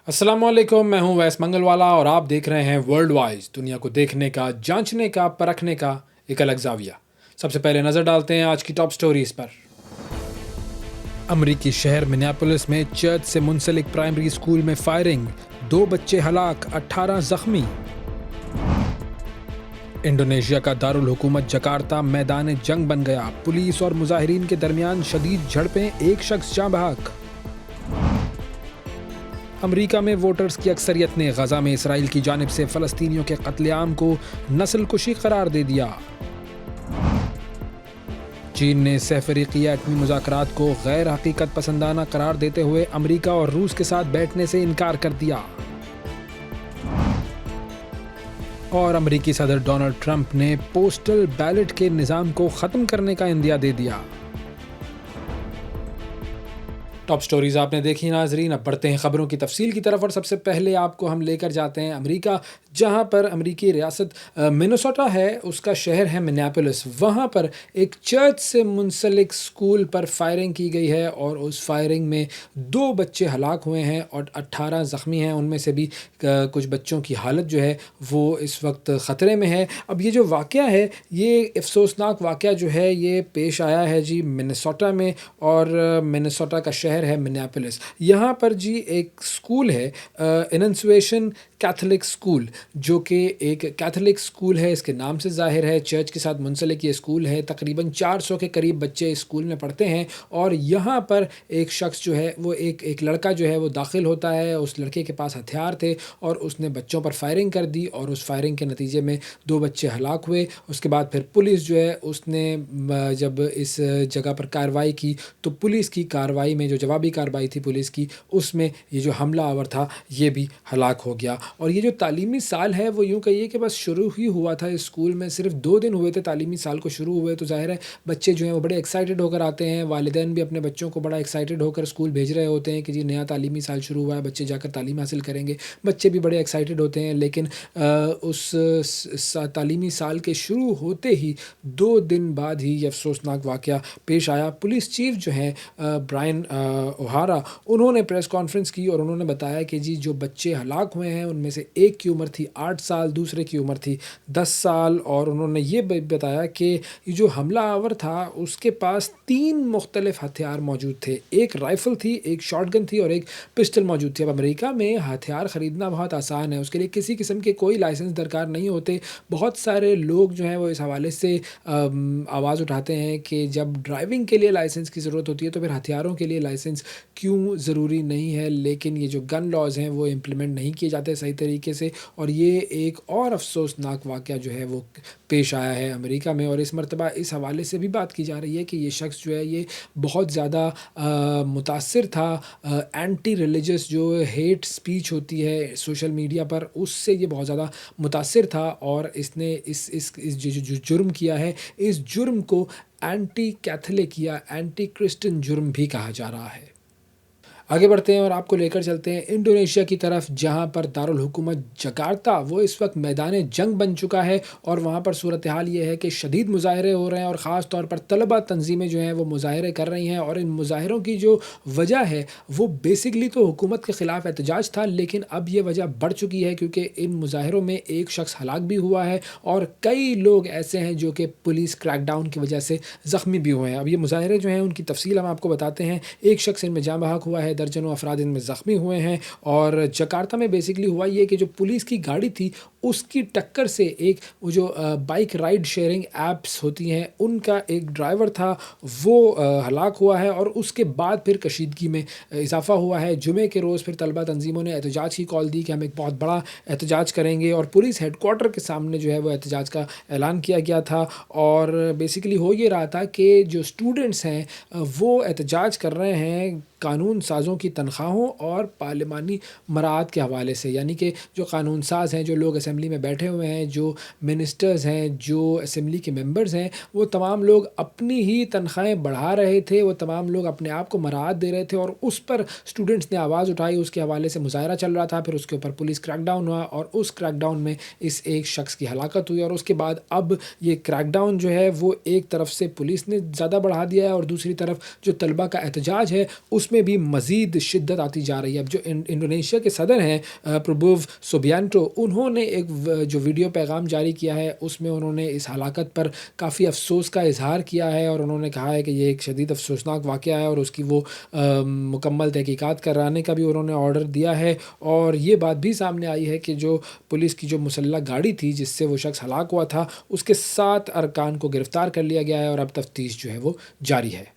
अस्सलामुअलैकुम, मैं हूं वैस मंगलवाला और आप देख रहे हैं वर्ल्ड वाइज, दुनिया को देखने का, जांचने का, परखने का एक अलग जाविया। सबसे पहले नजर डालते हैं आज की टॉप स्टोरीज पर। अमरीकी शहर मिनियापोलिस में चर्च से मुंसलिक प्राइमरी स्कूल में फायरिंग, 2 बच्चे हलाक, 18 जख्मी। इंडोनेशिया का दारुल हुकूमत जकार्ता मैदान जंग बन गया, पुलिस और मुजाहिरीन के दरमियान शदीद झड़पें, एक शख्स जाँ बहक। अमरीका में वोटर्स की अक्सरियत ने गजा में इसराइल की जानिब से फ़लस्तीनियों के कत्लेआम को नस्लकुशी करार दे दिया। चीन ने सहफरीकी एटमी मुज़ाकरात को गैर हकीकत पसंदाना करार देते हुए अमरीका और रूस के साथ बैठने से इनकार कर दिया। और अमरीकी सदर डोनाल्ड ट्रंप ने पोस्टल बैलेट के निज़ाम को ख़त्म करने का इंदिया दे दिया। टॉप स्टोरीज आपने देखी नाजरीन। अब बढ़ते हैं खबरों की तफसील की तरफ और सबसे पहले आपको हम लेकर जाते हैं अमेरिका, जहां पर अमेरिकी रियासत मिनेसोटा है, उसका शहर है मिनियापोलिस। वहां पर एक चर्च से मुंसलिक स्कूल पर फायरिंग की गई है और उस फायरिंग में 2 बच्चे हलाक हुए हैं और 18 ज़ख्मी हैं। उनमें से भी कुछ बच्चों की हालत जो है वो इस वक्त ख़तरे में है। अब ये जो वाक़या है, ये अफसोसनाक वाक़या जो है ये पेश आया है जी मिनेसोटा में, और मिनेसोटा का शहर है मिनियापोलिस। यहाँ पर जी एक स्कूल है, एनंसुएशन कैथोलिक स्कूल, जो कि एक कैथोलिक स्कूल है, इसके नाम से ज़ाहिर है। चर्च के साथ मुंसलिक ये स्कूल है। तकरीबन 400 के करीब बच्चे इस स्कूल में पढ़ते हैं और यहाँ पर एक शख्स जो है वो एक लड़का जो है वो दाखिल होता है। उस लड़के के पास हथियार थे और उसने बच्चों पर फायरिंग कर दी और उस फायरिंग के नतीजे में 2 बच्चे हलाक हुए। उसके बाद फिर पुलिस जो है उसने जब इस जगह पर कार्रवाई की तो पुलिस की कार्रवाई में जो जवाबी कार्रवाई थी पुलिस की, उसमें ये जो हमलावर था ये भी हलाक हो गया। और ये जो तालीमी साल है वो यूँ कहिए कि बस शुरू ही हुआ था। इस स्कूल में सिर्फ 2 दिन हुए थे तालीमी साल को शुरू हुए, तो ज़ाहिर है बच्चे जो हैं वो बड़े एक्साइटेड होकर आते हैं। वालिदैन भी अपने बच्चों को बड़ा एक्साइटेड होकर स्कूल भेज रहे होते हैं कि जी नया तालीमी साल शुरू हुआ है, बच्चे जाकर तालीम हासिल करेंगे। बच्चे भी बड़े एक्साइटेड होते हैं, लेकिन तालीमी साल के शुरू होते ही 2 दिन बाद ही ये अफसोसनाक वाक़या पेश आया। पुलिस चीफ जो हैं ब्रायन ओहारा, उन्होंने प्रेस कॉन्फ्रेंस की और उन्होंने बताया कि जी जो बच्चे हलाक हुए हैं उनमें से एक की उम्र थी 8 साल, दूसरे की उम्र थी 10 साल। और उन्होंने ये बताया कि ये जो हमलावर था उसके पास 3 मुख्तलिफ हथियार मौजूद थे। एक राइफ़ल थी, एक शॉटगन थी और एक पिस्टल मौजूद थी। अब अमेरिका में हथियार ख़रीदना बहुत आसान है, उसके लिए किसी किस्म के कोई लाइसेंस दरकार नहीं होते। बहुत सारे लोग जो हैं वो इस हवाले से आवाज़ उठाते हैं कि जब ड्राइविंग के लिए लाइसेंस की ज़रूरत होती है तो फिर हथियारों के लिए लाइसेंस क्यों ज़रूरी नहीं है। लेकिन ये जो गन लॉज़ हैं वो इम्प्लीमेंट नहीं किए जाते सही तरीके से, और ये एक और अफसोसनाक वाक़या जो है वो पेश आया है अमेरिका में। और इस मरतबा इस हवाले से भी बात की जा रही है कि ये शख्स जो है ये बहुत ज़्यादा मुतासिर था एंटी रिलीजियस जो हेट स्पीच होती है सोशल मीडिया पर, उससे ये बहुत ज़्यादा मुतासिर था और इसने इस जो जुर्म किया है, इस जुर्म को एंटी कैथोलिक या एंटी क्रिश्चियन जुर्म भी कहा जा रहा है। आगे बढ़ते हैं और आपको लेकर चलते हैं इंडोनेशिया की तरफ, जहां पर दारुल हुकूमत जकार्ता वो इस वक्त मैदान जंग बन चुका है और वहां पर सूरत हाल ये है कि शदीद मुजाहरे हो रहे हैं और ख़ास तौर पर तलबा तंजीमें जो हैं वो मुजाहरे कर रही हैं। और इन मुजाहरों की जो वजह है वो बेसिकली तो हुकूमत के ख़िलाफ़ एहतजाज था, लेकिन अब ये वजह बढ़ चुकी है क्योंकि इन मुजाहरों में एक शख्स हलाक भी हुआ है और कई लोग ऐसे हैं जो कि पुलिस क्रैकडाउन की वजह से ज़ख्मी भी हुए हैं। अब ये मुजाहरे जो हैं उनकी तफसील हम आपको बताते हैं। एक शख्स इनमें जाँ बहक हुआ है, दर्जनों अफराद इनमें ज़ख्मी हुए हैं। और जकार्ता में बेसिकली हुआ ये कि जो पुलिस की गाड़ी थी उसकी टक्कर से एक वो जो बाइक राइड शेयरिंग ऐप्स होती हैं उनका एक ड्राइवर था वो हलाक हुआ है। और उसके बाद फिर कशीदगी में इजाफ़ा हुआ है। जुमे के रोज़ फिर तलबा तंजीमों ने एहतजाज की कॉल दी कि हम एक बहुत बड़ा एहतजाज करेंगे और पुलिस हेडक्वार्टर के सामने जो है वो एहतजाज का ऐलान किया गया था। और बेसिकली हो ये रहा था कि जो स्टूडेंट्स हैं वो एहतजाज कर रहे हैं कानून साज़ों की तनख्वाहों और पार्लिमानी मराहत के हवाले से, यानी कि जो कानून साज़ हैं, जो लोग असेंबली में बैठे हुए हैं, जो मिनिस्टर्स हैं, जो असेंबली के मेंबर्स हैं, वो तमाम लोग अपनी ही तनख्वाहें बढ़ा रहे थे, वो तमाम लोग अपने आप को मराहत दे रहे थे और उस पर स्टूडेंट्स ने आवाज़ उठाई। उसके हवाले से मुज़ाहरा चल रहा था, फिर उसके ऊपर पुलिस क्रैकडाउन हुआ और उस क्रैकडाउन में इस एक शख्स की हलाकत हुई। और उसके बाद अब ये क्रैकडाउन जो है वो एक तरफ से पुलिस ने ज़्यादा बढ़ा दिया है और दूसरी तरफ जो तलबा का एहतजाज है उस उसमें भी मज़ीद शिद्दत आती जा रही है। अब जो इंडोनेशिया के सदर हैं प्रबोव सुबियांटो, उन्होंने एक जो वीडियो पैगाम जारी किया है उसमें उन्होंने इस हलाकत पर काफ़ी अफ़सोस का इज़हार किया है और उन्होंने कहा है कि ये एक शदीद अफ़सोसनाक वाक़या है और उसकी वो मुकम्मल तहकीकात कराने का भी उन्होंने ऑर्डर दिया है। और ये बात भी सामने आई है कि जो पुलिस की जो मुसल्लह गाड़ी थी जिससे वो शख्स हलाक हुआ था, उसके 7 अरकान को गिरफ़्तार कर लिया गया है और अब तफ्तीश जो है वो जारी है।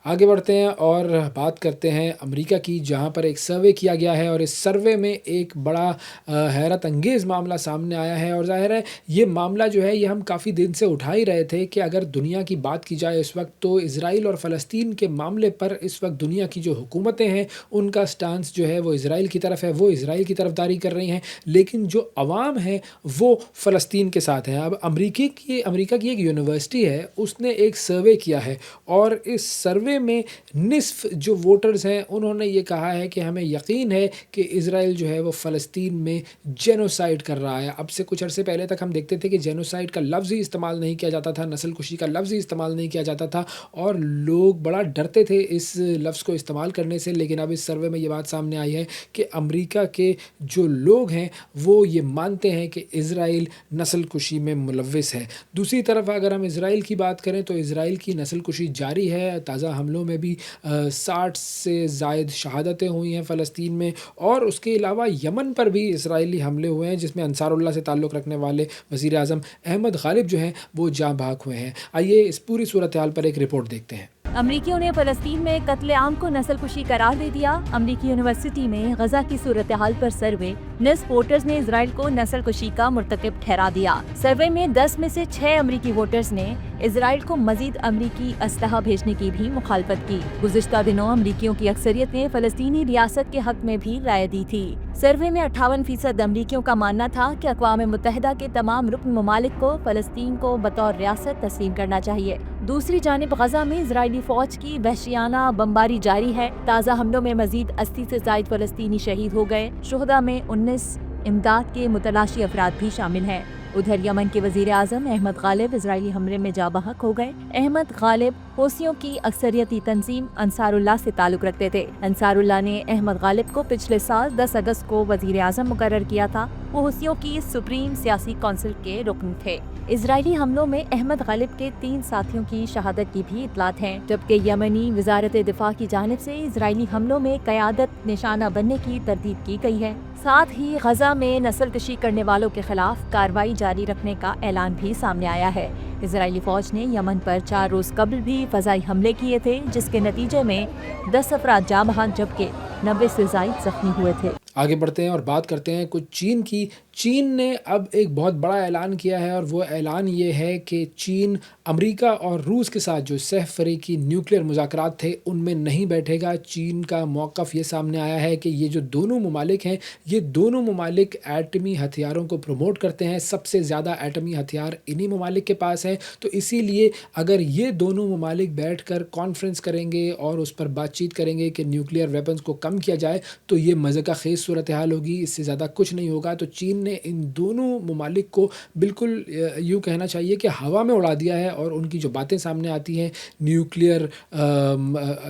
आगे बढ़ते हैं और बात करते हैं अमेरिका की, जहां पर एक सर्वे किया गया है और इस सर्वे में एक बड़ा हैरत अंगेज़ मामला सामने आया है। और ज़ाहिर है ये मामला जो है ये हम काफ़ी दिन से उठा ही रहे थे कि अगर दुनिया की बात की जाए इस वक्त, तो इज़राइल और फ़लस्तीन के मामले पर इस वक्त दुनिया की जो हुकूमतें हैं उनका स्टांस जो है वो इज़राइल की तरफ है, वो इज़राइल की तरफदारी कर रही हैं, लेकिन जो अवाम है वो फ़लस्तीन के साथ हैं। अब अमेरिका की एक यूनिवर्सिटी है, उसने एक सर्वे किया है और इस सर्वे में निस्फ जो वोटर्स हैं उन्होंने ये कहा है कि हमें यकीन है कि इज़राइल जो है वो फ़लस्तीन में जेनोसाइड कर रहा है। अब से कुछ अरसे पहले तक हम देखते थे कि जेनोसाइड का लफ्ज़ ही इस्तेमाल नहीं किया जाता था, नस्लकुशी का लफ्ज़ ही इस्तेमाल नहीं किया जाता था और लोग बड़ा डरते थे इस लफ्ज़ को इस्तेमाल करने से। लेकिन अब इस सर्वे में ये बात सामने आई है कि अमेरिका के जो लोग हैं वो ये मानते हैं कि इज़राइल नस्लकुशी में मुलव्विस है। दूसरी तरफ अगर हम इज़राइल की बात करें तो इज़राइल की नस्लकुशी जारी है। ताज़ा हमलों में भी 60 से ज़ायद शहादतें हुई हैं फ़लस्तीन में और उसके अलावा यमन पर भी इसराइली हमले हुए हैं जिसमें अंसारुल्लाह से ताल्लुक़ रखने वाले वज़ीर आज़म अहमद ग़ालिब जो हैं वो जाँ भाग हुए हैं। आइए इस पूरी सूरत हाल पर एक रिपोर्ट देखते हैं। अमरीकियों ने फ़लस्तीन में कत्लेआम को नस्लकुशी करार दे दिया। अमरीकी यूनिवर्सिटी में गजा की सूरत हाल पर सर्वे, निस्फ वोटर्स ने इजराइल को नस्लकुशी का मुर्तकिब ठहरा दिया। सर्वे में 10 में से 6 अमरीकी वोटर्स ने इजराइल को मजीद अमरीकी असलहा भेजने की भी मुखालफत की। गुज़िश्ता दिनों अमरीकियों की अक्सरियत ने फ़लस्तीनी रियासत के हक में भी राय दी थी। सर्वे में 58% अमरीकियों का मानना था कि अक़वाम मुत्तहिदा के तमाम रुकन ममालिक को फ़लस्तीन को बतौर रियासत तस्लीम करना चाहिए। दूसरी जानिब गजा में इजरायली फौज की वहशियाना बमबारी जारी है। ताज़ा हमलों में मजीद 80 से ज़ायद फ़लस्तीनी शहीद हो गए। शुहदा में 19 इमदाद के मुतलाशी अफराद भी शामिल हैं। उधर यमन के वज़ीर आज़म अहमद ग़ालिब इजरायली हमले में जाँ बहक हो गए। अहमद ग़ालिब हौसियों की अक्सरियती तंजीम अंसारुल्लाह से ताल्लुक़ रखते थे। अंसारुल्लाह ने अहमद ग़ालिब को पिछले साल 10 अगस्त को वज़ीर आज़म मुकर्रर किया था। वो हौसियों की सुप्रीम सियासी कौंसिल के रुकन थे। इजरायली हमलों में अहमद ग़ालिब के 3 साथियों की शहादत की भी इतलात हैं, जबकि यमनी वज़ारत दिफा की जानिब से इजरायली हमलों में क़यादत निशाना बनने की तरदीद की गई है। साथ ही गजा में नस्लकशी करने वालों के खिलाफ कार्रवाई जारी रखने का ऐलान भी सामने आया है। इजरायली फौज ने यमन पर 4 रोज़ कबल भी फ़ज़ाई हमले किए थे, जिसके नतीजे में 10 अफराद जाँ बहक जबकि 90 से ज़ायद ज़ख्मी हुए थे। आगे बढ़ते हैं और बात करते हैं कुछ चीन की। चीन ने अब एक बहुत बड़ा ऐलान किया है और वो ऐलान ये है कि चीन अमेरिका और रूस के साथ जो सह फ़रीकी न्यूक्लियर मुज़ाकरात थे उनमें नहीं बैठेगा। चीन का मौक़िफ़ ये सामने आया है कि ये जो दोनों ममालिक हैं, ये दोनों ममालिक एटमी हथियारों को प्रमोट करते हैं। सबसे ज़्यादा एटमी हथियार इन्हीं ममालिक के पास हैं। तो इसीलिए अगर ये दोनों ममालिक बैठ कर कॉन्फ्रेंस करेंगे और उस पर बातचीत करेंगे कि न्यूक्लियर वेपन्स को कम किया जाए तो ये मज़े का ख़ेज़ सूरत हाल होगी, इससे ज़्यादा कुछ नहीं होगा। तो चीन ने इन दोनों ममालिक को बिल्कुल यूँ कहना चाहिए कि हवा में उड़ा दिया है और उनकी जो बातें सामने आती हैं न्यूक्लियर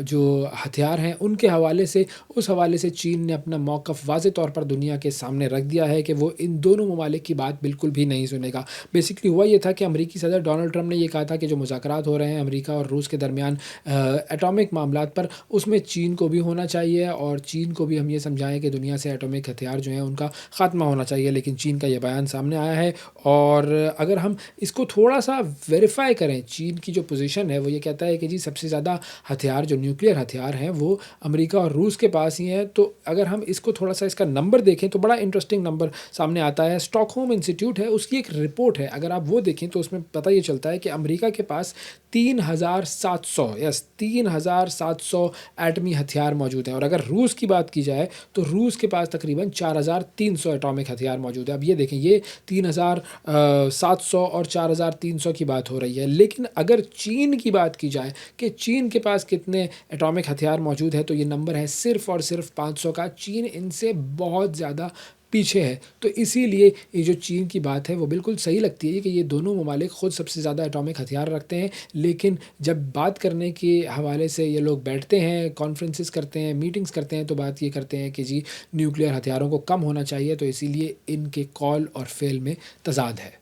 जो हथियार हैं उनके हवाले से, उस हवाले से चीन ने अपना मौक़िफ़ वाज़ेह तौर पर दुनिया के सामने रख दिया है कि वो इन दोनों ममालिक की बात बिल्कुल भी नहीं सुनेगा। बेसिकली हुआ ये था कि अमेरिकी सदर डोनाल्ड ट्रंप ने ये कहा था कि जो मुज़ाकरात हो रहे हैं अमेरिका और रूस के दरमियान एटॉमिक मामलात पर, उसमें चीन को भी होना चाहिए और चीन को भी हम ये समझाएँ कि दुनिया से एटॉमिक हथियार जो हैं उनका ख़ात्मा होना चाहिए। लेकिन चीन का ये बयान सामने आया है और अगर हम इसको थोड़ा-सा वेरीफ़ाई करें, चीन की जो पोजीशन है वो ये कहता है कि जी सबसे ज़्यादा हथियार जो न्यूक्लियर हथियार हैं वो अमेरिका और रूस के पास ही हैं। तो अगर हम इसको थोड़ा-सा इसका नंबर देखें तो बड़ा इंटरेस्टिंग नंबर सामने आता है। स्टॉकहोम इंस्टीट्यूट है, उसकी एक रिपोर्ट है, अगर आप वो देखें तो उसमें पता ये चलता है कि अमेरिका के पास 3700 एटमी हथियार मौजूद हैं और अगर रूस की बात की जाए तो रूस के पास तकरीबन 4300 एटॉमिक हथियार मौजूद है। अब ये देखें, ये 3700 और 4300 की बात हो रही है। लेकिन अगर चीन की बात की जाए कि चीन के पास कितने एटॉमिक हथियार मौजूद है तो ये नंबर है सिर्फ़ और सिर्फ 500 का। चीन इनसे बहुत ज़्यादा पीछे है। तो इसीलिए ये जो चीन की बात है वो बिल्कुल सही लगती है कि ये दोनों ममालिक खुद सबसे ज़्यादा एटॉमिक हथियार रखते हैं, लेकिन जब बात करने के हवाले से ये लोग बैठते हैं, कॉन्फ्रेंसेस करते हैं, मीटिंग्स करते हैं, तो बात ये करते हैं कि जी न्यूक्लियर हथियारों को कम होना चाहिए, तो इसीलिए इनके कॉल और फ़ेल में तज़ाद है।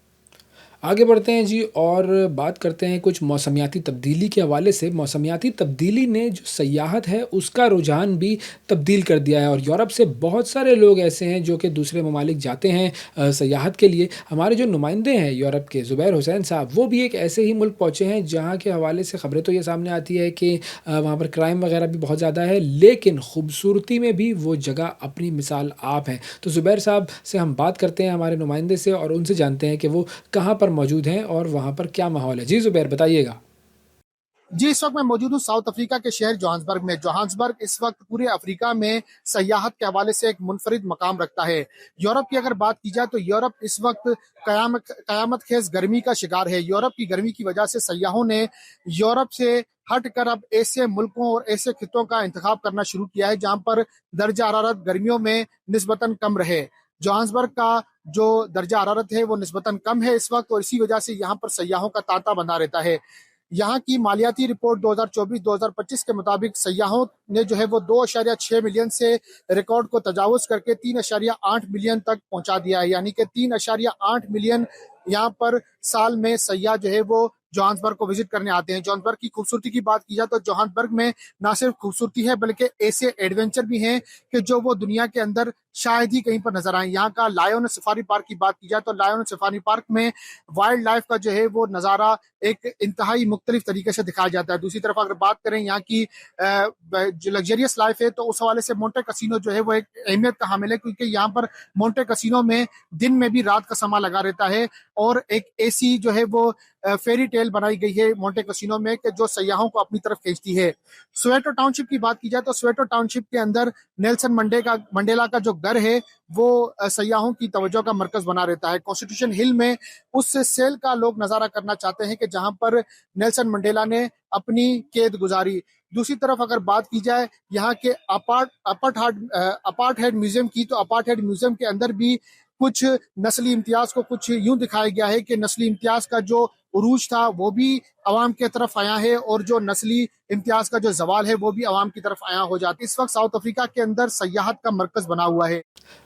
आगे बढ़ते हैं जी और बात करते हैं कुछ मौसमियाती तब्दीली के हवाले से। मौसमियाती तब्दीली ने जो सयाहत है उसका रुझान भी तब्दील कर दिया है और यूरोप से बहुत सारे लोग ऐसे हैं जो कि दूसरे ममालिक जाते हैं सयाहत के लिए। हमारे जो नुमाइंदे हैं यूरोप के, ज़ुबैर हुसैन साहब, वो भी एक ऐसे ही मुल्क पहुँचे हैं जहाँ के हवाले से ख़बरें तो ये सामने आती है कि वहाँ पर क्राइम वगैरह भी बहुत ज़्यादा है, लेकिन खूबसूरती में भी वो जगह अपनी मिसाल आप हैं। तो ज़ुबैर साहब से हम बात करते हैं, हमारे नुमाइंदे से, और उनसे जानते हैं कि वो कहाँ पर मौजूद हैं और वहाँ पर क्या माहौल है। जी ज़ुबैर बताइएगा। जी, इस वक्त मैं मौजूद हूँ साउथ अफ्रीका के शहर जोहान्सबर्ग में। जोहान्सबर्ग इस वक्त पूरे अफ्रीका में सयाहत के हवाले से एक मुनफरिद मकाम रखता है। यूरोप की अगर बात की जाए तो यूरोप इस वक्त कयामत खेज गर्मी का शिकार है। यूरोप की गर्मी की वजह से सयाहों ने यूरोप से हट कर अब ऐसे मुल्कों और ऐसे खितों का इंतखाब करना शुरू किया है जहां पर दर्जा हरारत गर्मियों में निस्बतन कम रहे। जोहान्सबर्ग का जो दर्जा हरारत है वो निस्बतन कम है इस वक्त, और इसी वजह से यहाँ पर सयाहों का तांता बंधा रहता है। यहाँ की मालियाती रिपोर्ट 2024-2025 के मुताबिक सयाहों ने जो है वो 2.6 मिलियन से रिकॉर्ड को तजावुज करके 3.8 मिलियन तक पहुंचा दिया है। यानी कि 3.8 मिलियन यहाँ पर साल में सयाह जो है वो जोहान्सबर्ग को विजिट करने आते हैं। जोहान्सबर्ग की खूबसूरती की बात की जाए तो जोहान्सबर्ग में ना सिर्फ खूबसूरती है बल्कि ऐसे एडवेंचर भी हैं कि जो वो दुनिया के अंदर शायद ही कहीं पर नजर आए। यहाँ का लायन सफारी पार्क की बात की जाए तो लायन सफारी पार्क में वाइल्ड लाइफ का जो है वो नज़ारा एक इंतहाई मुख्तलिफ तरीके से दिखाया जाता है। दूसरी तरफ अगर बात करें यहाँ की जो लग्जरियस लाइफ है तो उस हवाले से मोंटे कसिनो जो है वो एक अहमियत का हामिल है, क्योंकि यहाँ पर मोंटे कसिनो में दिन में भी रात का समा लगा रहता है और एक ऐसी जो है वो फेरी टेल बनाई गई है मोंटे कसिनो में कि जो सयाहों को अपनी तरफ खींचती है। स्वेटो टाउनशिप की बात की जाए तो स्वेटो टाउनशिप के अंदर नेल्सन मंडेला का जो घर है वो सयाहों की तवज्जो का मरकज बना रहता है। कॉन्स्टिट्यूशन हिल में उस सेल का लोग नजारा करना चाहते हैं कि जहां पर नेल्सन मंडेला ने अपनी कैद गुजारी। दूसरी तरफ अगर बात की जाए यहाँ के अपार्टहेड म्यूजियम की, तो अपार्टहेड म्यूजियम के अंदर भी कुछ नस्ली इम्तियाज को कुछ यूं दिखाया गया है कि नस्ली इम्तियाज का जो उरूज था वो भी अवाम की तरफ आया है और जो नस्ली इम्तियाज का जो जवाल है वो भी अवाम की तरफ आया हो जाती है। इस वक्त साउथ अफ्रीका के अंदर सयाहत का मरकज बना हुआ है।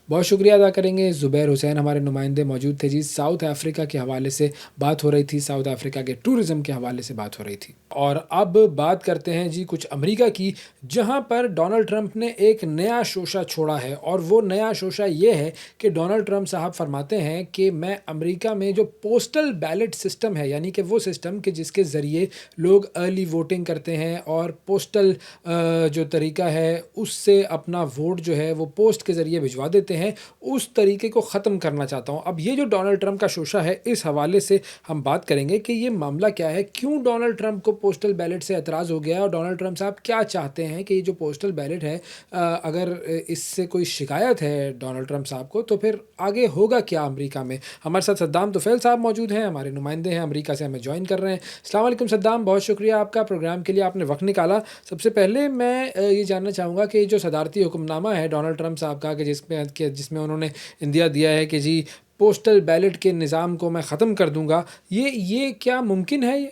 बहुत शुक्रिया अदा करेंगे। ज़ुबैर हुसैन हमारे नुमाइंदे मौजूद थे जी। साउथ अफ्रीका के हवाले से बात हो रही थी, साउथ अफ्रीका के टूरिज़्म के हवाले से बात हो रही थी। और अब बात करते हैं जी कुछ अमेरिका की, जहां पर डोनाल्ड ट्रंप ने एक नया शोशा छोड़ा है, और वो नया शोशा ये है कि डोनाल्ड ट्रंप साहब फरमाते हैं कि मैं अमेरिका में जो पोस्टल बैलेट सिस्टम है, यानी कि वो सिस्टम कि जिसके ज़रिए लोग अर्ली वोटिंग करते हैं और पोस्टल जो तरीका है उससे अपना वोट जो है वो पोस्ट के ज़रिए भिजवा देते हैं, उस तरीके को ख़त्म करना चाहता हूँ। अब ये जो डोनाल्ड ट्रंप का शोशा है, इस हवाले से हम बात करेंगे कि ये मामला क्या है, क्यों डोनाल्ड ट्रंप को पोस्टल बैलेट से एतराज़ हो गया, और डोनाल्ड ट्रंप साहब क्या चाहते हैं कि ये जो पोस्टल बैलेट है, अगर इससे कोई शिकायत है डोनाल्ड ट्रंप साहब को, तो फिर आगे होगा क्या अमेरिका में। हमारे साथ सद्दाम तुफैल साहब मौजूद हैं, हमारे नुमाइंदे हैं, अमेरिका से हमें ज्वाइन कर रहे हैं। अस्सलाम वालेकुम सद्दाम, बहुत शुक्रिया आपका, प्रोग्राम के लिए आपने वक्त निकाला। सबसे पहले मैं ये जानना चाहूँगा कि जो सदारती हुक्मनामा है डोनाल्ड ट्रंप साहब का, कि जिसमें उन्होंने इंदिया दिया है कि जी पोस्टल बैलेट के निज़ाम को मैं ख़त्म कर दूंगा, ये क्या मुमकिन है ये?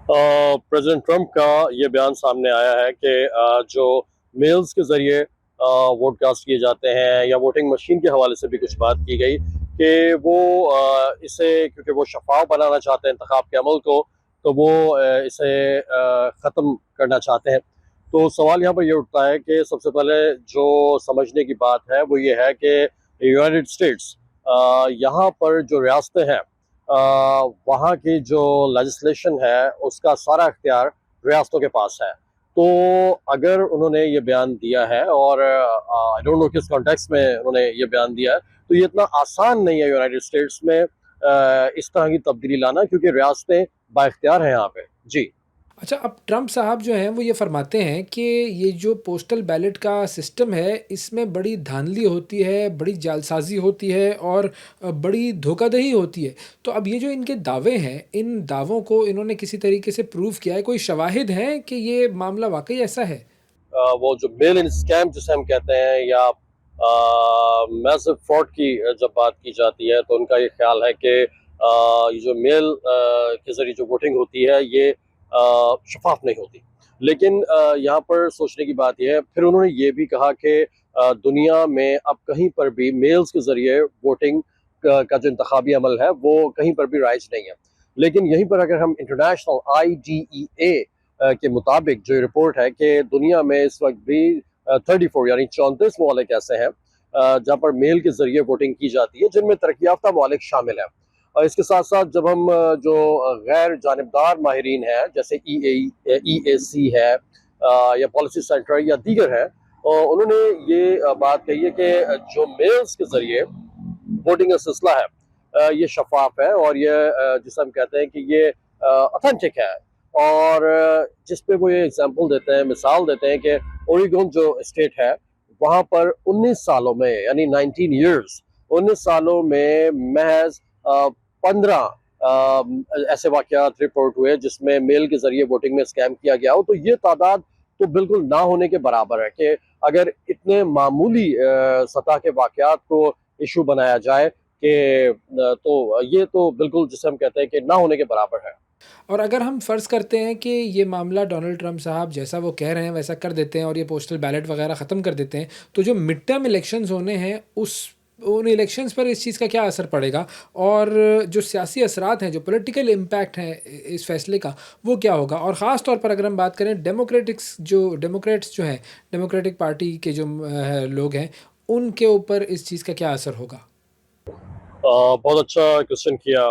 प्रेसिडेंट ट्रंप का ये बयान सामने आया है कि जो मेल्स के ज़रिए वोट कास्ट किए जाते हैं, या वोटिंग मशीन के हवाले से भी कुछ बात की गई कि वो इसे, क्योंकि वो शफाफ बनाना चाहते हैं इंतखाब के अमल को, तो वो इसे ख़त्म करना चाहते हैं। तो सवाल यहाँ पर ये उठता है कि सबसे पहले जो समझने की बात है वो ये है कि यूनाइटेड स्टेट्स, यहाँ पर जो रियासतें हैं, वहाँ की जो लेजिस्लेशन है उसका सारा इख्तियार रियासतों के पास है। तो अगर उन्होंने ये बयान दिया है, और आई डोंट नो किस कॉन्टेक्स्ट में उन्होंने ये बयान दिया है, तो ये इतना आसान नहीं है यूनाइटेड स्टेट्स में इस तरह की तब्दीली लाना, क्योंकि रियासतें बाइख्तियार हैं यहाँ पे। जी। अच्छा, अब ट्रंप साहब जो हैं वो ये फरमाते हैं कि ये जो पोस्टल बैलेट का सिस्टम है, इसमें बड़ी धांधली होती है, बड़ी जालसाजी होती है और बड़ी धोखाधड़ी होती है। तो अब ये जो इनके दावे हैं, इन दावों को इन्होंने किसी तरीके से प्रूव किया है, कोई शवाहिद हैं कि ये मामला वाकई ऐसा है? वो जो मेल इन स्कैम जिसे हम कहते हैं, या मैसिव फ्रॉड की जब बात की जाती है तो उनका ये ख्याल है कि ये जो मेल के ज़रिए जो वोटिंग होती है ये शफाफ नहीं होती। लेकिन यहाँ पर सोचने की बात यह है, फिर उन्होंने ये भी कहा कि दुनिया में अब कहीं पर भी मेल्स के ज़रिए वोटिंग का जो इंतखाबी अमल है वो कहीं पर भी राइज नहीं है। लेकिन यहीं पर अगर हम इंटरनेशनल IDEA के मुताबिक जो रिपोर्ट है कि दुनिया में इस वक्त भी 34 यानी 34 ममालिक ऐसे हैं जहाँ पर मेल के जरिए वोटिंग की जाती है, जिनमें तरक्की याफ्ता ममालिक शामिल हैं। और इसके साथ साथ जब हम जो गैर जानिबदार माहिरीन हैं जैसे EAC है या पॉलिसी सेंटर या दीगर है, उन्होंने ये बात कही है कि जो मेल्स के जरिए वोटिंग का सिलसिला है ये शफाफ है और ये जिसे हम कहते हैं कि ये ऑथेंटिक है। और जिस पे वो ये एग्जांपल देते हैं, मिसाल देते हैं कि ओरिगोन जो स्टेट है वहाँ पर 19 सालों में यानी 19 ईयर्स 19 सालों में महज 15 ऐसे वाकयात रिपोर्ट हुए जिसमें मेल के जरिए वोटिंग में स्कैम किया गया हो। तो ये तादाद तो बिल्कुल ना होने के बराबर है कि अगर इतने मामूली सतह के वाकयात को इशू बनाया जाए कि तो ये तो बिल्कुल जिसे हम कहते हैं कि ना होने के बराबर है। और अगर हम फ़र्ज़ करते हैं कि ये मामला डोनाल्ड ट्रंप साहब जैसा वो कह रहे हैं वैसा कर देते हैं और ये पोस्टल बैलेट वगैरह ख़त्म कर देते हैं, तो जो मिड टर्म इलेक्शंस होने हैं उन इलेक्शंस पर इस चीज़ का क्या असर पड़ेगा? और जो सियासी असरात हैं, जो पॉलिटिकल इम्पैक्ट है इस फ़ैसले का, वो क्या होगा? और ख़ास तौर पर अगर हम बात करें डेमोक्रेट्स जो हैं, डेमोक्रेटिक पार्टी के जो लोग हैं, उनके ऊपर इस चीज़ का क्या असर होगा? बहुत अच्छा क्वेश्चन किया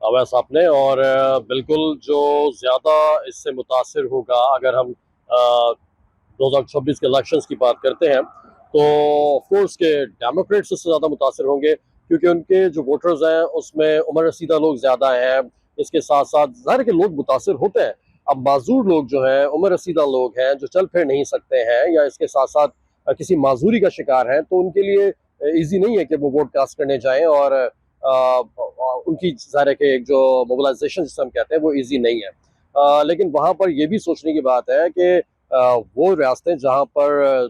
अवैस आपने। और बिल्कुल जो ज़्यादा इससे मुतासिर होगा अगर हम 2026 के इलेक्शंस की बात करते हैं तो ऑफ कोर्स के डेमोक्रेट्स इससे ज़्यादा मुतासिर होंगे क्योंकि उनके जो वोटर्स हैं उसमें उम्र रसीदा लोग ज़्यादा हैं। इसके साथ साथ ज़ाहिर के लोग मुतासिर होते हैं। अब माजूर लोग जो हैं, उम्र रसीदा लोग हैं जो चल फिर नहीं सकते हैं या इसके साथ साथ किसी माजूरी का शिकार हैं, तो उनके लिए ईजी नहीं है कि वो वोट कास्ट करने जाएं। और उनकी ज़ाहिर है कि एक जो मोबिलाइजेशन जिसे हम कहते हैं वो इजी नहीं है। लेकिन वहाँ पर ये भी सोचने की बात है कि वो रियासतें जहाँ पर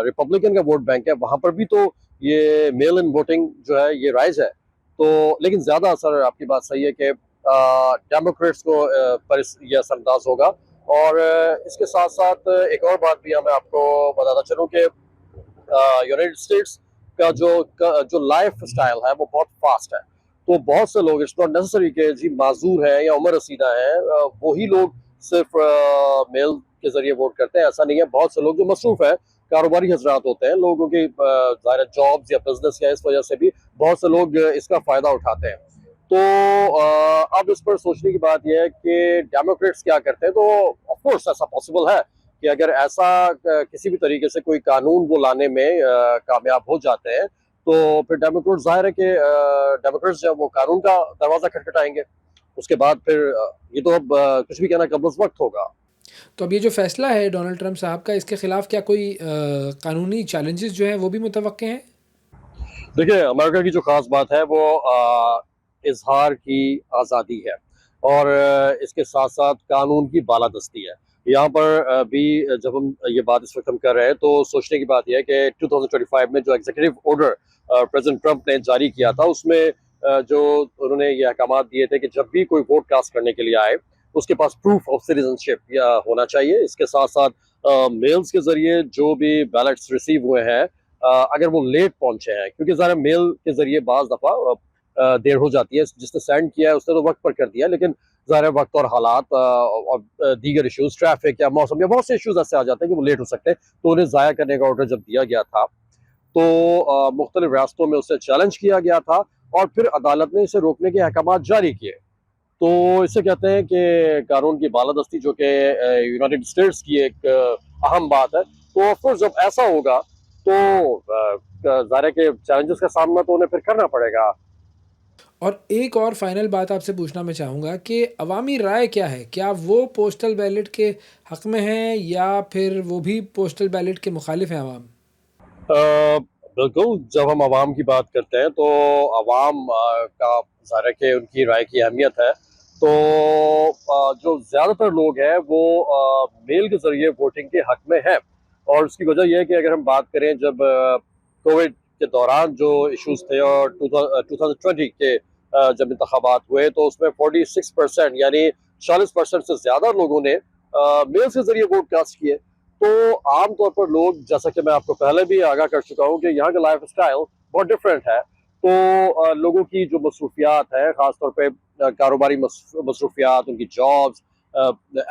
रिपब्लिकन का वोट बैंक है वहाँ पर भी तो ये मेल इन वोटिंग जो है ये राइज है। तो लेकिन ज़्यादा असर आपकी बात सही है कि डेमोक्रेट्स को पर यह असरअंदाज होगा। और इसके साथ साथ एक और बात भी मैं आपको बताता चलूँ कि यूनाइटेड स्टेट्स का जो लाइफ स्टाइल है वो बहुत फास्ट है। तो बहुत से लोग, इट्स नॉट नेसेसरी कि जी माजूर हैं या उम्र रसीदा हैं वही लोग सिर्फ मेल के जरिए वोट करते हैं, ऐसा नहीं है। बहुत से लोग जो मसरूफ है, कारोबारी हजरात होते हैं, लोगों की ज़ाहिर जॉब्स या बिजनेस या इस वजह से भी बहुत से लोग इसका फ़ायदा उठाते हैं। तो अब इस पर सोचने की बात यह है कि डेमोक्रेट्स क्या करते हैं। तो ऑफ कोर्स ऐसा पॉसिबल है कि अगर ऐसा किसी भी तरीके से कोई कानून वो लाने में कामयाब हो जाते हैं तो फिर डेमोक्रेट ज़ाहिर है कि डेमोक्रेट्स जब वो कानून का दरवाज़ा खटखटाएंगे उसके बाद फिर ये तो अब कुछ भी कहना कब्ल वक्त होगा। तो अब ये जो फ़ैसला है डोनाल्ड ट्रंप साहब का, इसके खिलाफ क्या कोई कानूनी चैलेंजेस जो हैं वो भी मुतवक्के हैं? देखिए, अमेरिका की जो खास बात है वो इजहार की आज़ादी है और इसके साथ साथ कानून की बालादस्ती है। यहाँ पर भी जब हम ये बात इस वक्त हम कर रहे हैं तो सोचने की बात यह है कि 2025 में जो एग्जीक्यूटिव ऑर्डर प्रेसिडेंट ट्रंप ने जारी किया था उसमें जो उन्होंने ये अहकाम दिए थे कि जब भी कोई वोट कास्ट करने के लिए आए उसके पास प्रूफ ऑफ सिटीजनशिप या होना चाहिए। इसके साथ साथ मेल्स के जरिए जो भी बैलेट्स रिसीव हुए हैं अगर वो लेट पहुंचे हैं, क्योंकि ज़रा मेल के जरिए बाज दफ़ा देर हो जाती है। जिसने सेंड किया है उसने तो वक्त पर कर दिया, लेकिन ज़ाहिर वक्त और हालात और दीगर इश्यूज, ट्रैफिक या मौसम या बहुत से इश्यूज ऐसे आ जाते हैं कि वो लेट हो सकते हैं। तो उन्हें ज़ाया करने का ऑर्डर जब दिया गया था तो मुख्तलिफ रियासतों में उससे चैलेंज किया गया था और फिर अदालत ने इसे रोकने के अहकाम जारी किए। तो इसे कहते हैं कि कानून की बालादस्ती, जो कि यूनाइटेड स्टेट्स की एक अहम बात है। तो ऑफकोर्स जब ऐसा होगा तो ज़ाहिर है कि चैलेंजेस का सामना तो उन्हें फिर करना पड़ेगा। और एक और फाइनल बात आपसे पूछना मैं चाहूँगा कि अवामी राय क्या है? क्या वो पोस्टल बैलेट के हक़ में हैं या फिर वो भी पोस्टल बैलेट के मुखालिफ हैं अवाम? बिल्कुल, जब हम आवाम की बात करते हैं तो आवाम का ज़ाहिर है कि उनकी राय की अहमियत है। तो जो ज़्यादातर लोग हैं वो मेल के ज़रिए वोटिंग के हक़ में हैं। और उसकी वजह यह है कि अगर हम बात करें जब कोविड के दौरान जो इश्यूज थे और 2020 के जब इंतखाबात हुए तो उसमें 46% यानी 40% से ज्यादा लोगं ने मेल के जरिए वोट कास्ट किए। तो आमतौर पर लोग, जैसा कि मैं आपको पहले भी आगाह कर चुका हूँ कि यहाँ का लाइफ स्टाइल बहुत डिफरेंट है। तो लोगों की जो मसरूफियात है, खासतौर पे कारोबारी मसरूफियात, उनकी जॉब्स,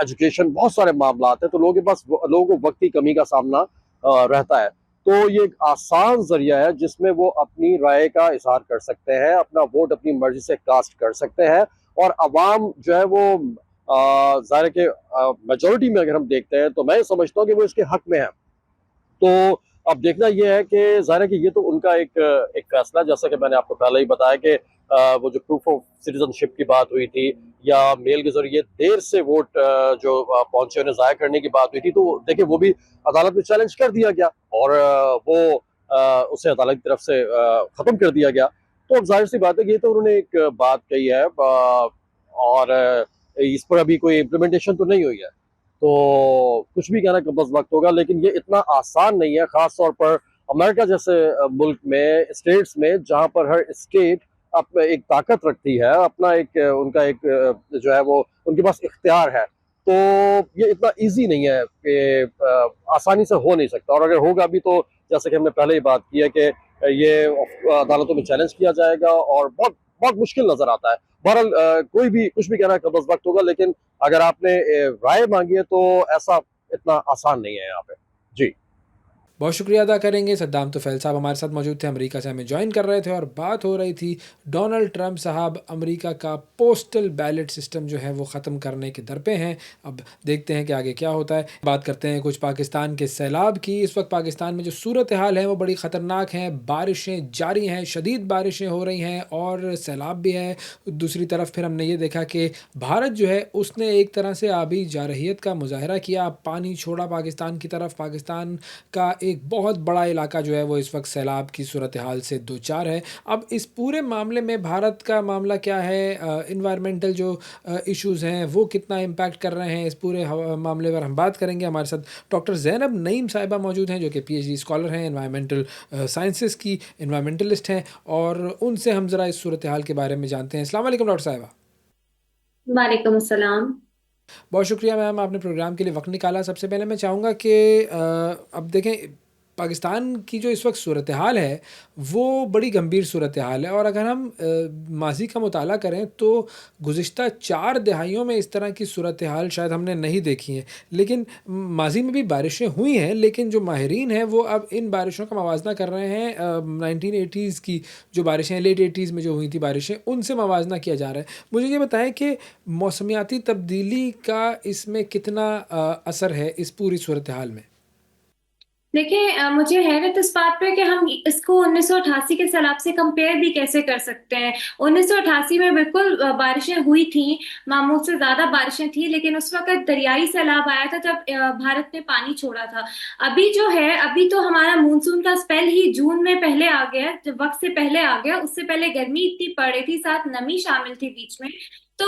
एजुकेशन, बहुत सारे मामला हैं, तो लोगों को वक्त की कमी का सामना रहता है। तो ये एक आसान जरिया है जिसमें वो अपनी राय का इजहार कर सकते हैं, अपना वोट अपनी मर्जी से कास्ट कर सकते हैं। और अवाम जो है वो ज़ाहिर है कि मेजोरिटी में अगर हम देखते हैं तो मैं समझता हूँ कि वो इसके हक में है। तो अब देखना ये है कि ज़ाहिर है कि ये तो उनका एक फैसला, जैसा कि मैंने आपको पहले ही बताया कि वो जो प्रूफ ऑफ सिटीजनशिप की बात हुई थी या मेल के जरिए देर से वोट जो पहुंचे उन्हें ज़ाया करने की बात हुई थी, तो देखिए वो भी अदालत में चैलेंज कर दिया गया और वो उसे अदालत की तरफ से ख़त्म कर दिया गया। तो अब जाहिर सी बात है कि ये तो उन्होंने एक बात कही है और इस पर अभी कोई इम्प्लीमेंटेशन तो नहीं हुई है। तो कुछ भी कहना कम वक्त होगा, लेकिन ये इतना आसान नहीं है, खास तौर पर अमेरिका जैसे मुल्क में, स्टेट्स में, जहां पर हर स्टेट अपना एक ताकत रखती है, अपना एक उनका एक जो है वो उनके पास इख्तियार है। तो ये इतना इजी नहीं है कि आसानी से हो नहीं सकता, और अगर होगा भी तो जैसे कि हमने पहले ही बात की है कि ये अदालतों में चैलेंज किया जाएगा और बहुत बहुत मुश्किल नजर आता है। बहरहाल कोई भी कुछ भी कहना कम वक्त होगा, लेकिन अगर आपने राय मांगी है तो ऐसा इतना आसान नहीं है यहाँ पे। जी। बहुत शुक्रिया अदा करेंगे। सद्दाम तुफैल साहब हमारे साथ मौजूद थे, अमेरिका से हमें ज्वाइन कर रहे थे और बात हो रही थी डोनाल्ड ट्रंप साहब अमेरिका का पोस्टल बैलेट सिस्टम जो है वो ख़त्म करने के दर पे हैं। अब देखते हैं कि आगे क्या होता है। बात करते हैं कुछ पाकिस्तान के सैलाब की। इस वक्त पाकिस्तान में जो सूरत हाल है वो बड़ी ख़तरनाक है। बारिशें जारी हैं, शदीद बारिशें हो रही हैं और सैलाब भी है। दूसरी तरफ फिर हमने ये देखा कि भारत जो है उसने एक तरह से आबी जारहियत का मुजाहरा किया, पानी छोड़ा पाकिस्तान की तरफ। पाकिस्तान का एक बहुत बड़ा इलाका जो है वो इस वक्त सैलाब की सूरत हाल से दो चार है। अब इस पूरे मामले में भारत का मामला क्या है, इन्वायरमेंटल जो इश्यूज़ हैं वो कितना इम्पैक्ट कर रहे हैं, इस पूरे मामले पर हम बात करेंगे। हमारे साथ डॉक्टर ज़ैनब नईम साहिबा मौजूद हैं जो कि PhD स्कॉलर हैं, इन्वायरमेंटल साइंसेस की इन्वायरमेंटलिस्ट हैं, और उनसे हम ज़रा इस सूरत हाल के बारे में जानते हैं। अस्सलाम वालेकुम डॉक्टर साहिबा। वालेकुम अस्सलाम। बहुत शुक्रिया मैम, आपने प्रोग्राम के लिए वक्त निकाला। सबसे पहले मैं चाहूँगा कि अब देखें पाकिस्तान की जो इस वक्त सूरत हाल है वो बड़ी गंभीर सूरत हाल है, और अगर हम माजी का मुताला करें तो गुज़िश्ता 4 दहाइयों में इस तरह की सूरत हाल शायद हमने नहीं देखी हैं। लेकिन माजी में भी बारिशें हुई हैं, लेकिन जो माहिरीन हैं वो अब इन बारिशों का मवाजना कर रहे हैं 1980s की जो बारिशें, लेट 80s में जो हुई थी बारिशें, उनसे मवाजना किया जा रहा है। मुझे ये बताएं कि मौसमियाती तब्दीली का इसमें कितना असर है इस पूरी सूरत हाल में? देखिए, मुझे हैरत इस बात पे कि हम इसको 1988 के सैलाब से कंपेयर भी कैसे कर सकते हैं। 1988 में बिल्कुल बारिशें हुई थी, मामूल से ज्यादा बारिशें थी, लेकिन उस वक्त दरियाई सैलाब आया था जब भारत ने पानी छोड़ा था। अभी जो है, अभी तो हमारा मानसून का स्पेल ही जून में पहले आ गया, जब वक्त से पहले आ गया। उससे पहले गर्मी इतनी पड़ रही थी, साथ नमी शामिल थी बीच में। तो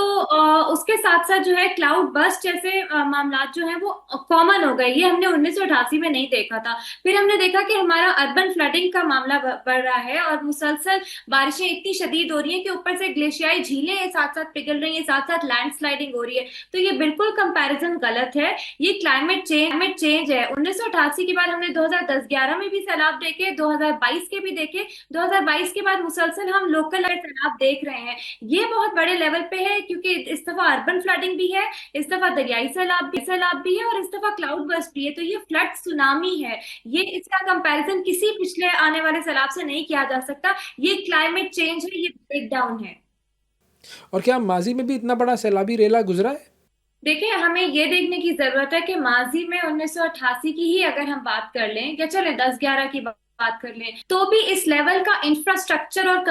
उसके साथ साथ जो है क्लाउड बस्ट जैसे मामला जो है वो कॉमन हो गए। ये हमने 1988 में नहीं देखा था। फिर हमने देखा कि हमारा अर्बन फ्लडिंग का मामला बढ़ रहा है और मुसलसल बारिशें इतनी शदीद हो रही हैं कि ऊपर से ग्लेशियाई झीलें साथ साथ पिघल रही हैं, साथ साथ लैंडस्लाइडिंग हो रही है। तो ये बिल्कुल कंपैरिजन गलत है। ये क्लाइमेट चेंज है। 1988 के बाद हमने 2010-11 में भी सैलाब देखे, 2022 के भी देखे, 2022 के बाद मुसलसल हम लोकल सैलाब देख रहे हैं। ये बहुत बड़े लेवल पे है, क्योंकि इस दफा अर्बन फ्लडिंग भी है, इस दफा दरियाई सैलाब भी है और इस दफा क्लाउड बस्ट भी है। तो ये फ्लड सुनामी है। ये इसका कंपैरिजन किसी पिछले आने वाले सैलाब से नहीं किया जा सकता। ये क्लाइमेट चेंज है, ये ब्रेक डाउन है। और क्या माजी में भी इतना बड़ा सैलाबी रेला गुजरा है? देखिए, हमें ये देखने की जरूरत है कि माजी में 1988 की ही अगर हम बात कर लें, या चले 10-11 की बात कर लें, तो भी इस लेवल का इंफ्रास्ट्रक्चर और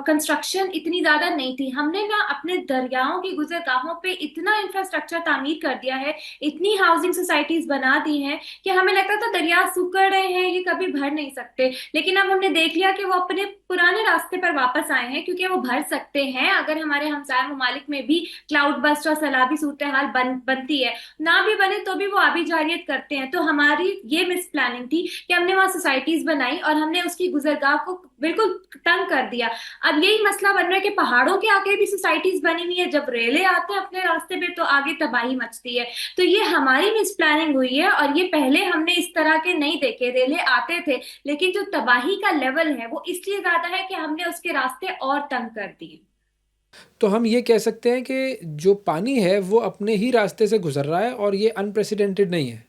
कंस्ट्रक्शन इतनी ज्यादा नहीं थी। हमने ना अपने दरियाओं की गुजरगाहों पे इतना इंफ्रास्ट्रक्चर तामीर कर दिया है, इतनी हाउसिंग सोसाइटीज बना दी हैं कि हमें लगता था दरिया सूख रहे हैं, ये कभी भर नहीं सकते। लेकिन अब हमने देख लिया कि वो अपने पुराने रास्ते पर वापस आए हैं, क्योंकि वो भर सकते हैं अगर हमारे हमसाया ममालिक में भी क्लाउड बस्ट और सैलाबी सूरत हाल बनती है। ना भी बने तो भी वो आबी जारियत करते हैं। तो हमारी ये मिस प्लानिंग थी कि हमने वहां सोसाइटीज बनाई और हमने उसकी गुजरगाह को बिल्कुल तंग कर दिया। अब यही मसला बन रहा है कि पहाड़ों के आगे भी सोसाइटीज बनी हुई है, जब रेले आते हैं अपने रास्ते पे तो आगे तबाही मचती है। तो ये हमारी मिस प्लानिंग हुई है, और ये पहले हमने इस तरह के नहीं देखे। रेले आते थे, लेकिन जो तबाही का लेवल है वो इसलिए ज्यादा है कि हमने उसके रास्ते और तंग कर दिए। तो हम ये कह सकते हैं कि जो पानी है वो अपने ही रास्ते से गुजर रहा है और ये अनप्रेसिडेंटेड नहीं है।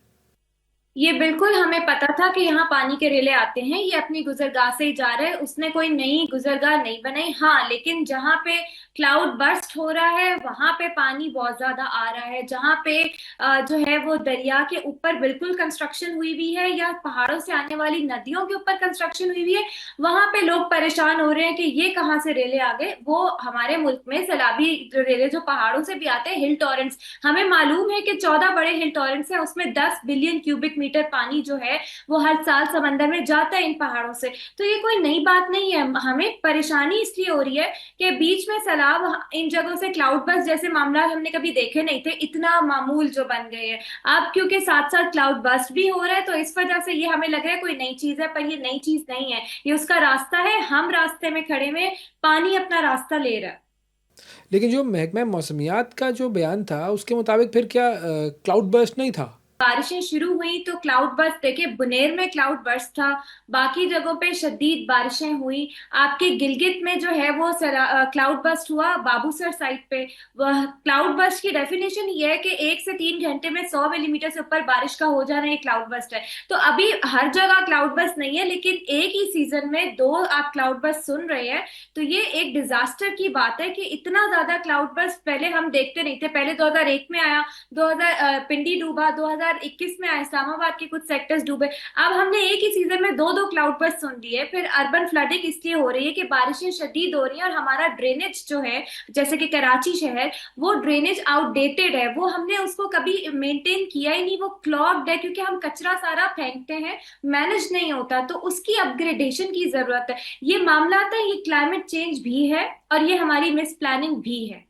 ये बिल्कुल हमें पता था कि यहाँ पानी के रेले आते हैं, ये अपनी गुजरगाह से ही जा रहे हैं, उसने कोई नई गुजरगाह नहीं बनाई। हाँ, लेकिन जहाँ पे क्लाउड बर्स्ट हो रहा है वहां पे पानी बहुत ज्यादा आ रहा है। जहाँ पे जो है वो दरिया के ऊपर बिल्कुल कंस्ट्रक्शन हुई हुई है, या पहाड़ों से आने वाली नदियों के ऊपर कंस्ट्रक्शन हुई हुई है, वहां पे लोग परेशान हो रहे हैं कि ये कहाँ से रेले आ गए। वो हमारे मुल्क में सैलाबी रेले जो पहाड़ों से भी आते हैं, हिल टॉरेंट्स, हमें मालूम है कि 14 बड़े हिल टॉरेंट्स हैं, उसमें 10 बिलियन क्यूबिक मीटर पानी जो है वो हर साल समंदर में जाता है इन पहाड़ों से। तो ये कोई नई बात नहीं है। हमें परेशानी इसलिए हो रही है कि बीच में सैलाब, इन जगहों से क्लाउड बस्ट जैसे मामला हमने कभी देखे नहीं थे, इतना मामूल जो बन गए हैं। अब क्योंकि साथ साथ क्लाउड बस्ट भी हो रहा है, तो इस वजह से ये हमें लग रहा है कोई नई चीज है, पर ये नई चीज नहीं है। ये उसका रास्ता है, हम रास्ते में खड़े में, पानी अपना रास्ता ले रहा है। लेकिन जो महकमा मौसमियात का जो बयान था उसके मुताबिक फिर क्या क्लाउड बर्स्ट नहीं था? बारिशें शुरू हुई तो क्लाउड बर्स्ट, देखिए बुनेर में क्लाउड बर्स्ट था, बाकी जगहों पे शदीद बारिशें हुई। आपके गिलगित में जो है वो क्लाउड बर्स्ट हुआ, बाबूसर साइड पे। वह क्लाउड बर्स्ट की डेफिनेशन ये है कि 1 से 3 घंटे में 100 मिलीमीटर से ऊपर बारिश का हो जाना, ये क्लाउड बर्स्ट है। तो अभी हर जगह क्लाउड बर्स्ट नहीं है, लेकिन एक ही सीजन में 2 आप क्लाउड बर्स्ट सुन रहे हैं, तो ये एक डिजास्टर की बात है कि इतना ज्यादा क्लाउड बर्स्ट पहले हम देखते नहीं थे। पहले 2001 में आया, 2000 पिंडी डूबा, 2021 में आया, इस्लामाबाद के कुछ सेक्टर्स डूबे। अब हमने एक ही सीजन में 2 क्लाउड बर्स्ट सुन लिए। फिर अर्बन फ्लडिंग इसलिए हो रही है कि बारिशें शदीद हो रही हैं, और हमारा ड्रेनेज जो है, जैसे कि कराची शहर, वो ड्रेनेज आउटडेटेड है, वो हमने उसको कभी मेंटेन किया ही नहीं, वो क्लॉग्ड है, क्योंकि हम कचरा सारा फेंकते हैं, मैनेज नहीं होता। तो उसकी अपग्रेडेशन की जरूरत है। ये मामला है, ये क्लाइमेट चेंज भी है और ये हमारी मिस प्लानिंग भी है।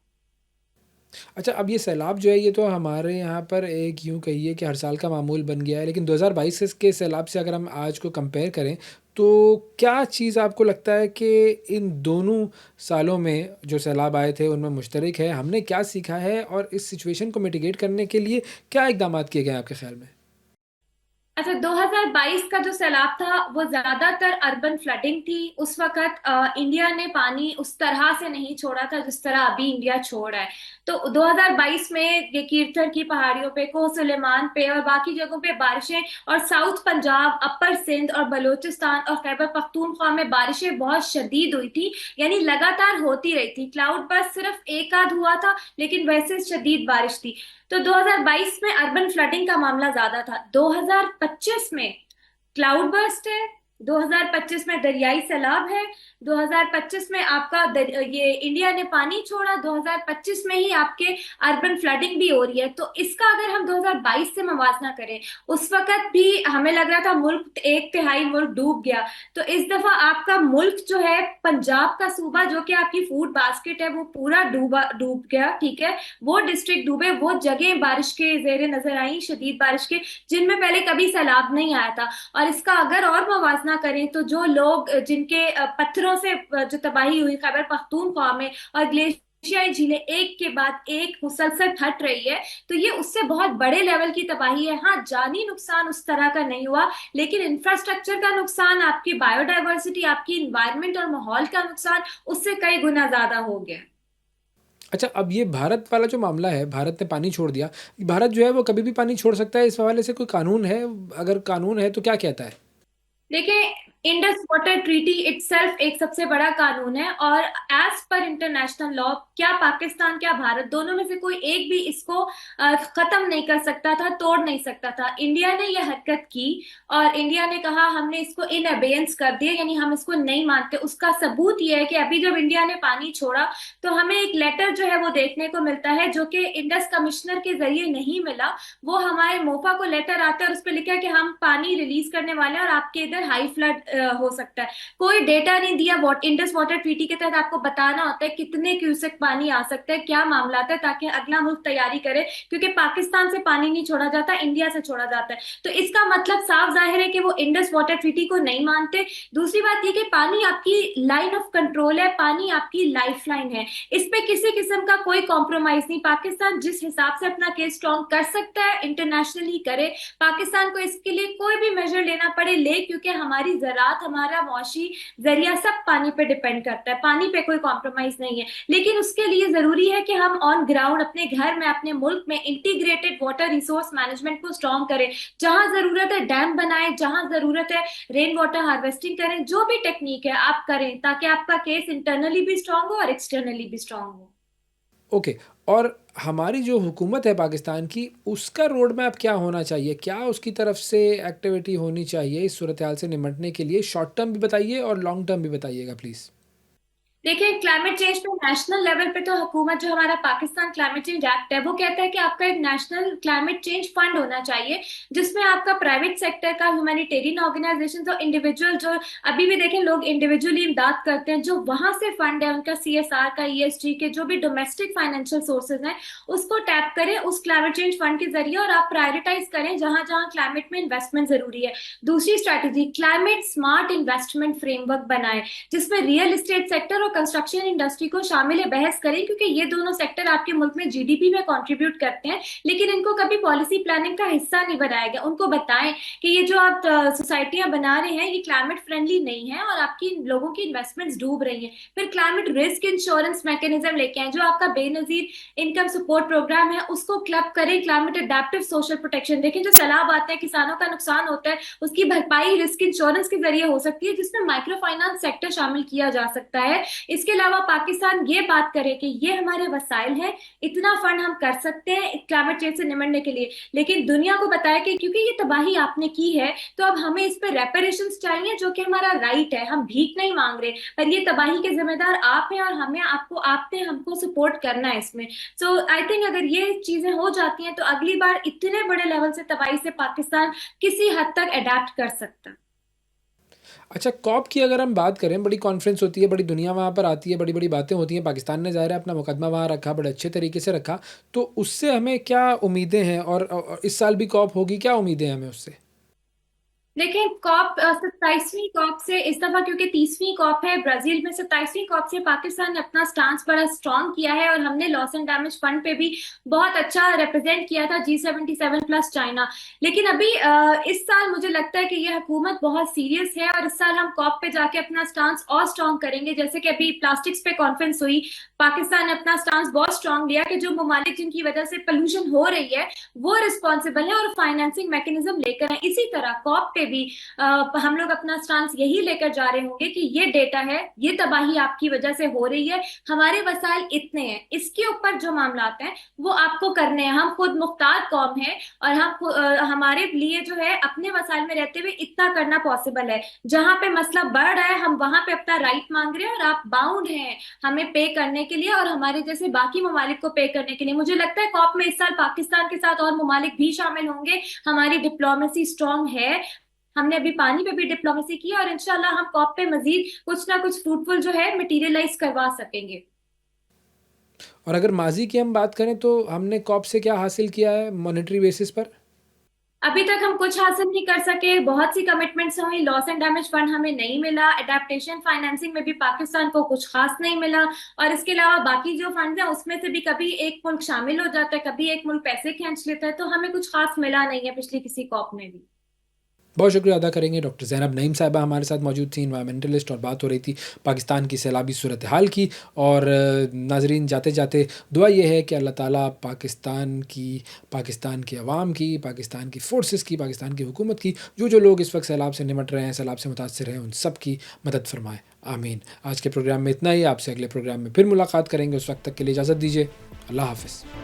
अच्छा, अब ये सैलाब जो है ये तो हमारे यहाँ पर एक यूँ कहिए कि हर साल का मामूल बन गया है, लेकिन 2022 के सैलाब से अगर हम आज को कंपेयर करें तो क्या चीज़ आपको लगता है कि इन दोनों सालों में जो सैलाब आए थे उनमें मुश्तरक है? हमने क्या सीखा है और इस सिचुएशन को मिटिगेट करने के लिए क्या इकदामात किए गए हैं आपके ख्याल में? अच्छा, 2022 का जो सैलाब था वो ज्यादातर अर्बन फ्लडिंग थी। उस वक्त इंडिया ने पानी उस तरह से नहीं छोड़ा था जिस तरह अभी इंडिया छोड़ रहा है। तो 2022 में ये कीर्थर की पहाड़ियों पे, कोह सुलेमान पे और बाकी जगहों पे बारिशें, और साउथ पंजाब, अपर सिंध और बलूचिस्तान और खैबर पख्तूनख्वा में बारिशें बहुत शदीद हुई थी, यानी लगातार होती रही थी। क्लाउड बर्स्ट सिर्फ एक आध हुआ था, लेकिन वैसे शदीद बारिश थी। तो 2022 में अर्बन फ्लडिंग का मामला ज्यादा था। 2025 में क्लाउड बर्स्ट है, 2025 में दरियाई सैलाब है, 2025 में आपका ये इंडिया ने पानी छोड़ा, 2025 में ही आपके अर्बन फ्लडिंग भी हो रही है। तो इसका अगर हम 2022 से मवाजना करें, उस वक्त भी हमें लग रहा था मुल्क 1/3 मुल्क डूब गया। तो इस दफा आपका मुल्क जो है, पंजाब का सूबा जो कि आपकी फूड बास्केट है, वो पूरा डूब गया। ठीक है, वो डिस्ट्रिक्ट डूबे, वो जगह बारिश के जेर नजर आई, शदीद बारिश के, जिनमें पहले कभी सैलाब नहीं आया था। और इसका अगर और मवाजना करें तो जो लोग जिनके पत्थरों से जो तबाही हुई खैबर पख्तूनख्वा में, और ग्लेशियाई झीलें एक के बाद एक मुसलसल फट रही है, तो ये उससे बहुत बड़े लेवल की तबाही है। हाँ, जानी नुकसान उस तरह का नहीं हुआ, लेकिन इंफ्रास्ट्रक्चर का नुकसान, आपकी बायोडाइवर्सिटी, आपकी इन्वायरमेंट और माहौल का नुकसान उससे कई गुना ज्यादा हो गया। अच्छा, अब ये भारत वाला जो मामला है, भारत ने पानी छोड़ दिया। भारत जो है वो कभी भी पानी छोड़ सकता है, इस हवाले से कोई कानून है? अगर कानून है तो क्या कहता है? देखिए, इंडस वाटर ट्रीटी इटसेल्फ एक सबसे बड़ा कानून है, और एज पर इंटरनेशनल लॉ क्या पाकिस्तान क्या भारत, दोनों में से कोई एक भी इसको खत्म नहीं कर सकता था, तोड़ नहीं सकता था। इंडिया ने यह हरकत की और इंडिया ने कहा हमने इसको इन अबेयंस कर दिया, यानी हम इसको नहीं मानते। उसका सबूत यह है कि अभी जब इंडिया ने पानी छोड़ा तो हमें एक लेटर जो है वो देखने को मिलता है, जो कि इंडस कमिश्नर के जरिए नहीं मिला। वो हमारे मोफा को लेटर आता है और उस पर लिखा है कि हम पानी रिलीज करने वाले हैं और आपके इधर हाई फ्लड हो सकता है। कोई डेटा नहीं दिया। इंडस वाटर ट्रीटी के तहत आपको बताना होता है कितने क्यूसेक पानी आ सकता है, क्या मामला है, ताकि अगला मुल्क तैयारी करे, क्योंकि पाकिस्तान से पानी नहीं छोड़ा जाता, इंडिया से छोड़ा जाता है। तो इसका मतलब साफ जाहिर है कि वो इंडस वाटर ट्रीटी को नहीं मानते। दूसरी बात ये कि पानी आपकी लाइन ऑफ कंट्रोल है, पानी आपकी लाइफ लाइन है, इस पे किसी किस्म का कोई कॉम्प्रोमाइज नहीं। पाकिस्तान जिस हिसाब से अपना केस स्ट्रॉन्ग कर सकता है इंटरनेशनली करे। पाकिस्तान को इसके लिए कोई भी मेजर लेना पड़े ले, क्योंकि हमारी ज़रात, हमारा मौशी जरिया सब पानी पे डिपेंड करता है, पानी पे कोई कॉम्प्रोमाइज नहीं है। लेकिन उसके लिए जरूरी है कि हम ऑन ग्राउंड अपने घर में, अपने मुल्क में इंटीग्रेटेड वाटर रिसोर्स मैनेजमेंट को स्ट्रॉन्ग करें। जहां जरूरत है डैम बनाएं, जहां जरूरत है रेन वाटर हार्वेस्टिंग करें, जो भी टेक्निक है आप करें, ताकि आपका केस इंटरनली भी स्ट्रांग हो और एक्सटर्नली भी स्ट्रांग हो। ओके, और हमारी जो हुकूमत है पाकिस्तान की, उसका रोड मैप क्या होना चाहिए? क्या उसकी तरफ से एक्टिविटी होनी चाहिए इस सूरत हाल से निपटने के लिए? शॉर्ट टर्म भी बताइए और लॉन्ग टर्म भी बताइएगा प्लीज़। देखिए, क्लाइमेट चेंज पे नेशनल लेवल पे तो हुकूमत, जो हमारा पाकिस्तान क्लाइमेट चेंज एक्ट है, वो कहता है कि आपका एक नेशनल क्लाइमेट चेंज फंड होना चाहिए, जिसमें आपका प्राइवेट सेक्टर का, ह्यूमैनिटेरियन ऑर्गेनाइजेशन और इंडिविजुअल, जो अभी भी देखें लोग इंडिविजुअली इमदाद करते हैं, जो वहां से फंड है उनका, CSR का, ESG के जो भी डोमेस्टिक फाइनेंशियल सोर्सेज हैं, उसको टैप करें उस क्लाइमेट चेंज फंड के जरिए, और आप प्रायोरिटाइज करें जहां जहां क्लाइमेट में इन्वेस्टमेंट जरूरी है। दूसरी strategy, climate smart investment framework बनाए, जिसमें रियल एस्टेट सेक्टर और कंस्ट्रक्शन इंडस्ट्री को शामिल बहस करें, क्योंकि ये दोनों सेक्टर आपके मुल्क में GDP में कंट्रीब्यूट करते हैं, लेकिन इनको कभी पॉलिसी प्लानिंग का हिस्सा नहीं बनाया गया। उनको बताएं कि ये जो आप सोसाइटियां बना रहे हैं, ये क्लाइमेट फ्रेंडली नहीं है और आपकी लोगों की इन्वेस्टमेंट्स डूब रही हैं। फिर क्लाइमेट रिस्क इंश्योरेंस मैकेनिज्म लेके आए, जो आपका बेनजीर इनकम सपोर्ट प्रोग्राम है, उसको क्लब करें। क्लाइमेट अडेप्टिव सोशल प्रोटेक्शन देखें, जो सैलाब आते हैं, किसानों का नुकसान होता है, उसकी भरपाई रिस्क इंश्योरेंस के जरिए हो सकती है, जिसमें माइक्रो फाइनेंस सेक्टर शामिल किया जा सकता है। इसके अलावा पाकिस्तान ये बात करे कि ये हमारे वसाइल हैं, इतना फंड हम कर सकते हैं क्लाइमेट चेंज से निपटने के लिए, लेकिन दुनिया को बताया कि क्योंकि ये तबाही आपने की है, तो अब हमें इस पर रेपरेशंस चाहिए, जो कि हमारा राइट है। हम भीख नहीं मांग रहे, पर ये तबाही के जिम्मेदार आप हैं, और हमें आपने हमको सपोर्ट करना है इसमें। सो आई थिंक अगर ये चीजें हो जाती हैं, तो अगली बार इतने बड़े लेवल से तबाही से पाकिस्तान किसी हद तक अडेप्ट कर सकता है। अच्छा, कॉप की अगर हम बात करें, बड़ी कॉन्फ्रेंस होती है, बड़ी दुनिया वहाँ पर आती है, बड़ी बड़ी बातें होती हैं। पाकिस्तान ने ज़ाहिर है अपना मुकदमा वहाँ रखा, बड़े अच्छे तरीके से रखा, तो उससे हमें क्या उम्मीदें हैं? और इस साल भी कॉप होगी, क्या उम्मीदें हैं हमें उससे? देखिए, कॉप 27वीं कॉप से इस दफा, क्योंकि 30वीं कॉप है ब्राजील में, 27वीं कॉप से पाकिस्तान ने अपना स्टांस बड़ा स्ट्रांग किया है, और हमने लॉस एंड डैमेज फंड पे भी बहुत अच्छा रिप्रेजेंट किया था, G77 प्लस चाइना। लेकिन अभी इस साल मुझे लगता है कि ये हुकूमत बहुत सीरियस है, और इस साल हम कॉप पे जाके अपना स्टांस और स्ट्रांग करेंगे। जैसे कि अभी प्लास्टिक्स पे कॉन्फ्रेंस हुई, पाकिस्तान ने अपना स्टांस बहुत स्ट्रांग लिया कि जो ममालिक जिनकी वजह से पोल्यूशन हो रही है वो रिस्पॉन्सिबल है, और फाइनेंसिंग मैकेनिज्म लेकर है। इसी तरह कॉप पे भी हम लोग अपना स्टांस यही लेकर जा रहे होंगे कि ये डेटा है, ये तबाही आपकी वजह से हो रही है, हमारे वसाइल इतने हैं, इसके ऊपर जो मामलात हैं वो आपको करने हैं। हम खुद मुख्तार कौम है, और हमारे लिए जो है अपने वसाइल में रहते हुए इतना करना पॉसिबल है। जहां पे मसला बढ़ रहा है, हम वहां पे अपना राइट मांग रहे हैं, और आप बाउंड हैं हमें पे करने के लिए, और हमारे जैसे बाकी ममालिक को पे करने के लिए। मुझे लगता है कॉप में इस साल पाकिस्तान के साथ और ममालिक भी शामिल होंगे। हमारी डिप्लोमेसी स्ट्रांग है, हमने अभी पानी पे भी डिप्लोमेसी की, और इंशाल्लाह हम कॉप पे मजीद कुछ ना कुछ फ्रूटफुल जो है मटेरियलाइज करवा सकेंगे। और अगर माजी की हम बात करें, तो हमने कॉप से क्या हासिल किया है मॉनेटरी बेसिस पर? अभी तक हम कुछ हासिल नहीं कर सके, बहुत सी कमिटमेंट्स हुई, लॉस एंड डैमेज फंड हमें नहीं मिला, अडेप्टेशन फाइनेंसिंग में भी पाकिस्तान को कुछ खास नहीं मिला, और इसके अलावा बाकी जो फंड है उसमें से भी कभी एक मुल्क शामिल हो जाता है, कभी एक मुल्क पैसे खींच लेता है, तो हमें कुछ खास मिला नहीं है पिछली किसी कॉप में भी। बहुत शुक्रिया अदा करेंगे। डॉक्टर ज़ैनब नईम साहिबा हमारे साथ मौजूद थी, इन्वायरमेंटलिस्ट, और बात हो रही थी पाकिस्तान की सैलाबी सूरत हाल की। और नाजरीन, जाते जाते दुआ ये है कि अल्लाह ताला पाकिस्तान के अवाम की, पाकिस्तान की फ़ोर्सेस की, पाकिस्तान की हुकूमत की, जो लोग इस वक्त सैलाब से निमट रहे हैं, सैलाब से मुतासर हैं, उन सब की मदद फरमाए, आमीन। आज के प्रोग्राम में इतना ही। आपसे अगले प्रोग्राम में फिर मुलाकात करेंगे, उस वक्त तक के लिए इजाज़त दीजिए। अल्लाह हाफ़िज़।